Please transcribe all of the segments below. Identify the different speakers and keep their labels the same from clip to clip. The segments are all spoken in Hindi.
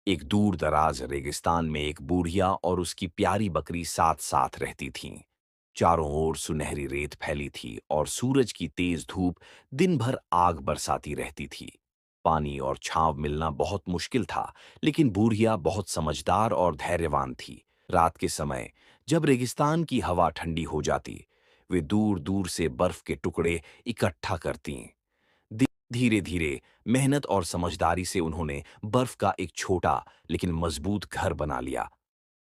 Speaker 1: एक दूर दराज रेगिस्तान में एक बूढ़िया और उसकी प्यारी बकरी साथ साथ रहती थीं। चारों ओर सुनहरी रेत फैली थी और सूरज की तेज धूप दिन भर आग बरसाती रहती थी। पानी और छांव मिलना बहुत मुश्किल था, लेकिन बूढ़िया बहुत समझदार और धैर्यवान थी। रात के समय जब रेगिस्तान की हवा ठंडी हो जाती, वे दूर दूर से बर्फ के टुकड़े इकट्ठा करती। धीरे धीरे मेहनत और समझदारी से उन्होंने बर्फ का एक छोटा लेकिन मजबूत घर बना लिया।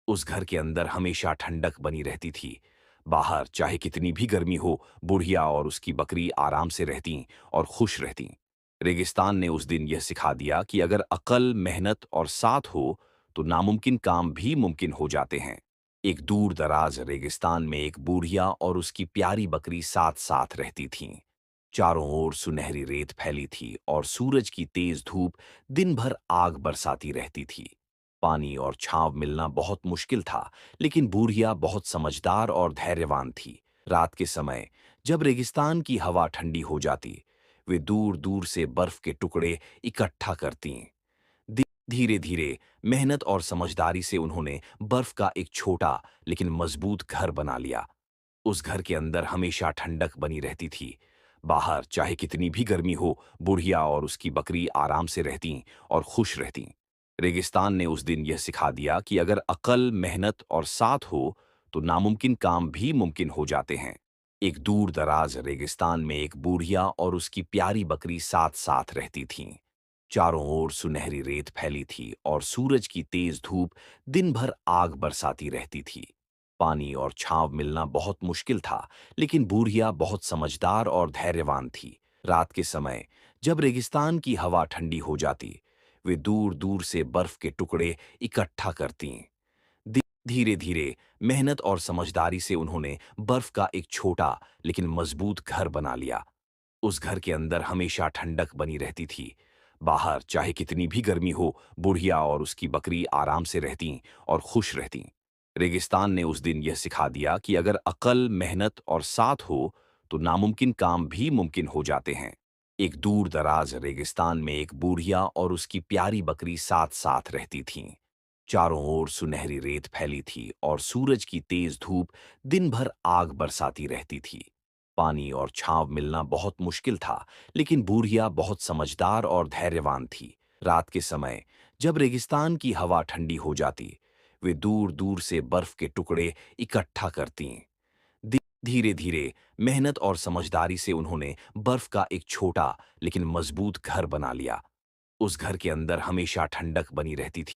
Speaker 1: उस घर के अंदर हमेशा ठंडक बनी रहती थी। बाहर चाहे कितनी भी गर्मी हो, बुढ़िया और उसकी बकरी आराम से रहती और खुश रहती। रेगिस्तान ने उस दिन यह सिखा दिया कि अगर अकल, मेहनत और साथ हो तो नामुमकिन काम भी मुमकिन हो जाते हैं। एक दूर दराज रेगिस्तान में एक बूढ़िया और उसकी प्यारी बकरी साथ साथ रहती थीं। चारों ओर सुनहरी रेत फैली थी और सूरज की तेज धूप दिन भर आग बरसाती रहती थी। पानी और छांव मिलना बहुत मुश्किल था, लेकिन बूढ़िया बहुत समझदार और धैर्यवान थी। रात के समय जब रेगिस्तान की हवा ठंडी हो जाती, वे दूर दूर से बर्फ के टुकड़े इकट्ठा करती। धीरे धीरे मेहनत और समझदारी से उन्होंने बर्फ का एक छोटा लेकिन मजबूत घर बना लिया। उस घर के अंदर हमेशा ठंडक बनी रहती थी। बाहर चाहे कितनी भी गर्मी हो, बुढ़िया और उसकी बकरी आराम से रहती और खुश रहती। रेगिस्तान ने उस दिन यह सिखा दिया कि अगर अकल, मेहनत और साथ हो तो नामुमकिन काम भी मुमकिन हो जाते हैं। एक दूर दराज रेगिस्तान में एक बूढ़िया और उसकी प्यारी बकरी साथ साथ रहती थीं। चारों ओर सुनहरी रेत फैली थी और सूरज की तेज धूप दिन भर आग बरसाती रहती थी। पानी और छांव मिलना बहुत मुश्किल था, लेकिन बूढ़िया बहुत समझदार और धैर्यवान थी। रात के समय जब रेगिस्तान की हवा ठंडी हो जाती, वे दूर दूर से बर्फ के टुकड़े इकट्ठा करती। धीरे धीरे मेहनत और समझदारी से उन्होंने बर्फ का एक छोटा लेकिन मजबूत घर बना लिया। उस घर के अंदर हमेशा ठंडक बनी रहती थी। बाहर चाहे कितनी भी गर्मी हो, बुढ़िया और उसकी बकरी आराम से रहती और खुश रहती। रेगिस्तान ने उस दिन यह सिखा दिया कि अगर अकल, मेहनत और साथ हो तो नामुमकिन काम भी मुमकिन हो जाते हैं। एक दूर दराज रेगिस्तान में एक बूढ़िया और उसकी प्यारी बकरी साथ साथ रहती थीं। चारों ओर सुनहरी रेत फैली थी और सूरज की तेज धूप दिन भर आग बरसाती रहती थी। पानी और छांव मिलना बहुत मुश्किल था, लेकिन बूढ़िया बहुत समझदार और धैर्यवान थी। रात के समय जब रेगिस्तान की हवा ठंडी हो जाती, वे दूर दूर से बर्फ के टुकड़े इकट्ठा करती। धीरे धीरे मेहनत और समझदारी से उन्होंने बर्फ का एक छोटा लेकिन मजबूत घर बना लिया। उस घर के अंदर हमेशा ठंडक बनी रहती थी।